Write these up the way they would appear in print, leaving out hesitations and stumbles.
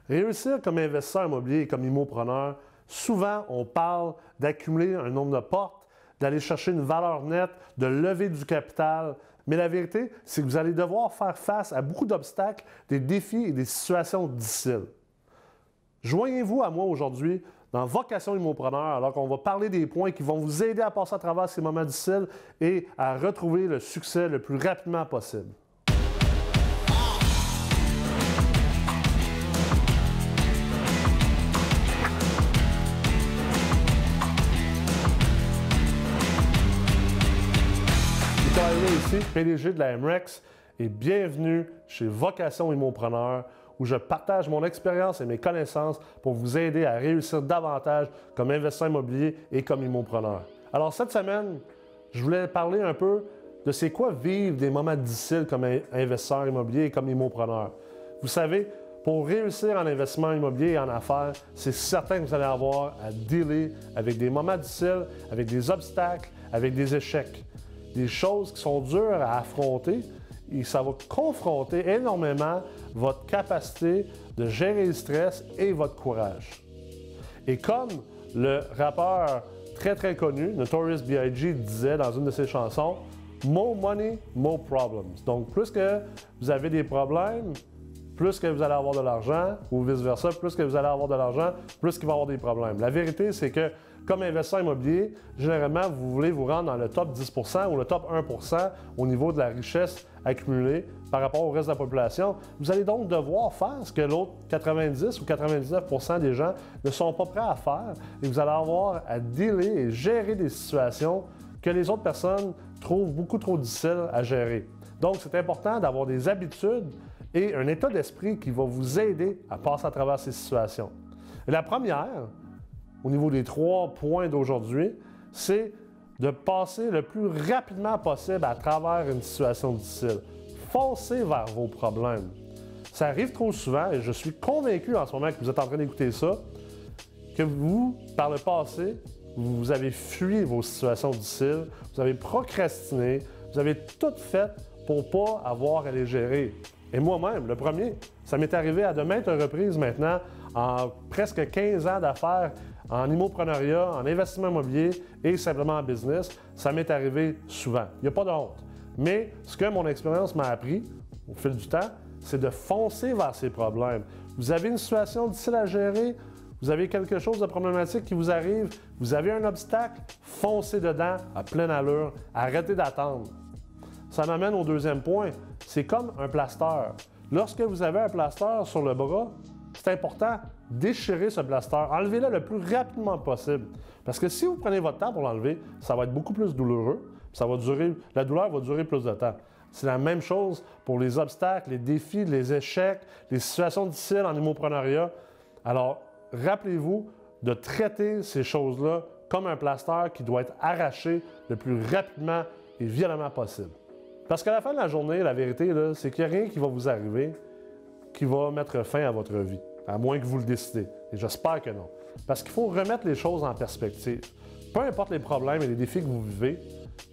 Réussir comme investisseur immobilier et comme immopreneur, souvent on parle d'accumuler un nombre de portes, d'aller chercher une valeur nette, de lever du capital. Mais la vérité, c'est que vous allez devoir faire face à beaucoup d'obstacles, des défis et des situations difficiles. Joignez-vous à moi aujourd'hui dans Vocation Immopreneur, alors qu'on va parler des points qui vont vous aider à passer à travers ces moments difficiles et à retrouver le succès le plus rapidement possible. Ici, PDG de la MREX, et bienvenue chez Vocation Immopreneur, où je partage mon expérience et mes connaissances pour vous aider à réussir davantage comme investisseur immobilier et comme immopreneur. Alors cette semaine, je voulais parler un peu de c'est quoi vivre des moments difficiles comme investisseur immobilier et comme immopreneur. Vous savez, pour réussir en investissement immobilier et en affaires, c'est certain que vous allez avoir à dealer avec des moments difficiles, avec des obstacles, avec des échecs. Des choses qui sont dures à affronter et ça va confronter énormément votre capacité de gérer le stress et votre courage. Et comme le rappeur très connu, Notorious B.I.G. disait dans une de ses chansons, « More money, more problems ». Donc, plus que vous avez des problèmes, plus que vous allez avoir de l'argent, ou vice-versa, plus que vous allez avoir de l'argent, plus qu'il va y avoir des problèmes. La vérité, c'est que comme investisseur immobilier, généralement, vous voulez vous rendre dans le top 10 ou le top 1 au niveau de la richesse accumulée par rapport au reste de la population. Vous allez donc devoir faire ce que l'autre 90 ou 99 des gens ne sont pas prêts à faire et vous allez avoir à dealer et gérer des situations que les autres personnes trouvent beaucoup trop difficiles à gérer. Donc, c'est important d'avoir des habitudes et un état d'esprit qui va vous aider à passer à travers ces situations. Et la première, au niveau des 3 points d'aujourd'hui, c'est de passer le plus rapidement possible à travers une situation difficile. Foncez vers vos problèmes. Ça arrive trop souvent, et je suis convaincu en ce moment que vous êtes en train d'écouter ça, que vous, par le passé, vous avez fui vos situations difficiles, vous avez procrastiné, vous avez tout fait pour ne pas avoir à les gérer. Et moi-même, le premier, ça m'est arrivé à de maintes reprises maintenant, en presque 15 ans d'affaires, en immoprenariat, en investissement immobilier et simplement en business, ça m'est arrivé souvent. Il n'y a pas de honte. Mais ce que mon expérience m'a appris au fil du temps, c'est de foncer vers ces problèmes. Vous avez une situation difficile à gérer, vous avez quelque chose de problématique qui vous arrive, vous avez un obstacle, foncez dedans à pleine allure, arrêtez d'attendre. Ça m'amène au deuxième point, c'est comme un plaster. Lorsque vous avez un plaster sur le bras, c'est important, déchirer ce plaster, enlevez-le le plus rapidement possible. Parce que si vous prenez votre temps pour l'enlever, ça va être beaucoup plus douloureux, la douleur va durer plus de temps. C'est la même chose pour les obstacles, les défis, les échecs, les situations difficiles en immoprenariat. Alors, rappelez-vous de traiter ces choses-là comme un plaster qui doit être arraché le plus rapidement et violemment possible. Parce qu'à la fin de la journée, la vérité, c'est qu'il n'y a rien qui va vous arriver qui va mettre fin à votre vie, à moins que vous le décidez. Et j'espère que non. Parce qu'il faut remettre les choses en perspective. Peu importe les problèmes et les défis que vous vivez,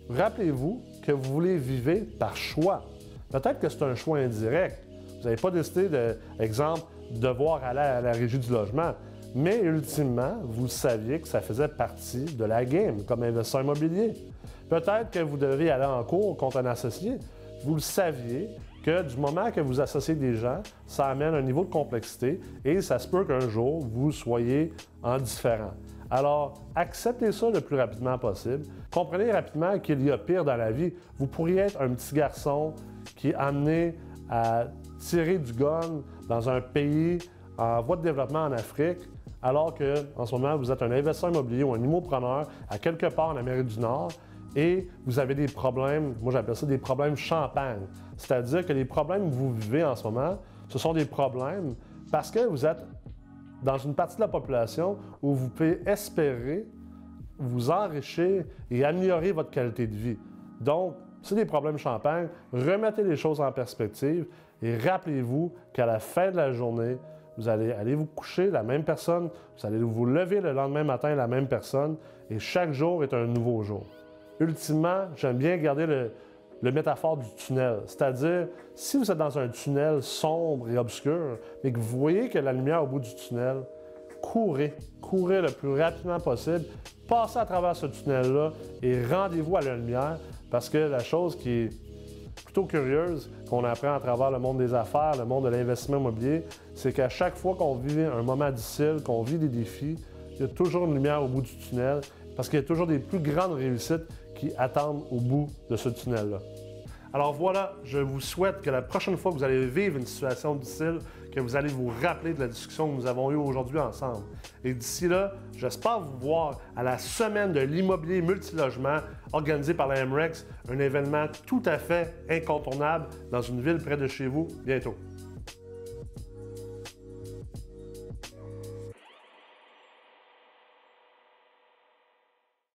rappelez-vous que vous voulez vivre par choix. Peut-être que c'est un choix indirect. Vous n'avez pas décidé, exemple, devoir aller à la régie du logement. Mais ultimement, vous saviez que ça faisait partie de la game comme investisseur immobilier. Peut-être que vous devez aller en cours contre un associé. Vous le saviez que du moment que vous associez des gens, ça amène un niveau de complexité et ça se peut qu'un jour, vous soyez en différent. Alors, acceptez ça le plus rapidement possible. Comprenez rapidement qu'il y a pire dans la vie. Vous pourriez être un petit garçon qui est amené à tirer du gun dans un pays en voie de développement en Afrique, alors qu'en ce moment, vous êtes un investisseur immobilier ou un immopreneur à quelque part en Amérique du Nord et vous avez des problèmes, moi j'appelle ça des problèmes champagne. C'est-à-dire que les problèmes que vous vivez en ce moment, ce sont des problèmes parce que vous êtes dans une partie de la population où vous pouvez espérer vous enrichir et améliorer votre qualité de vie. Donc, c'est des problèmes champagne. Remettez les choses en perspective et rappelez-vous qu'à la fin de la journée, vous allez aller vous coucher la même personne, vous allez vous lever le lendemain matin la même personne et chaque jour est un nouveau jour. Ultimement, j'aime bien garder le métaphore du tunnel. C'est-à-dire, si vous êtes dans un tunnel sombre et obscur, mais que vous voyez que la lumière au bout du tunnel, courez le plus rapidement possible, passez à travers ce tunnel-là et rendez-vous à la lumière, parce que la chose qui est plutôt curieuse qu'on apprend à travers le monde des affaires, le monde de l'investissement immobilier, c'est qu'à chaque fois qu'on vit un moment difficile, qu'on vit des défis, il y a toujours une lumière au bout du tunnel, parce qu'il y a toujours des plus grandes réussites qui attendent au bout de ce tunnel-là. Alors voilà, je vous souhaite que la prochaine fois que vous allez vivre une situation difficile, que vous allez vous rappeler de la discussion que nous avons eue aujourd'hui ensemble. Et d'ici là, j'espère vous voir à la semaine de l'immobilier multilogement organisée par la MREX, un événement tout à fait incontournable dans une ville près de chez vous bientôt.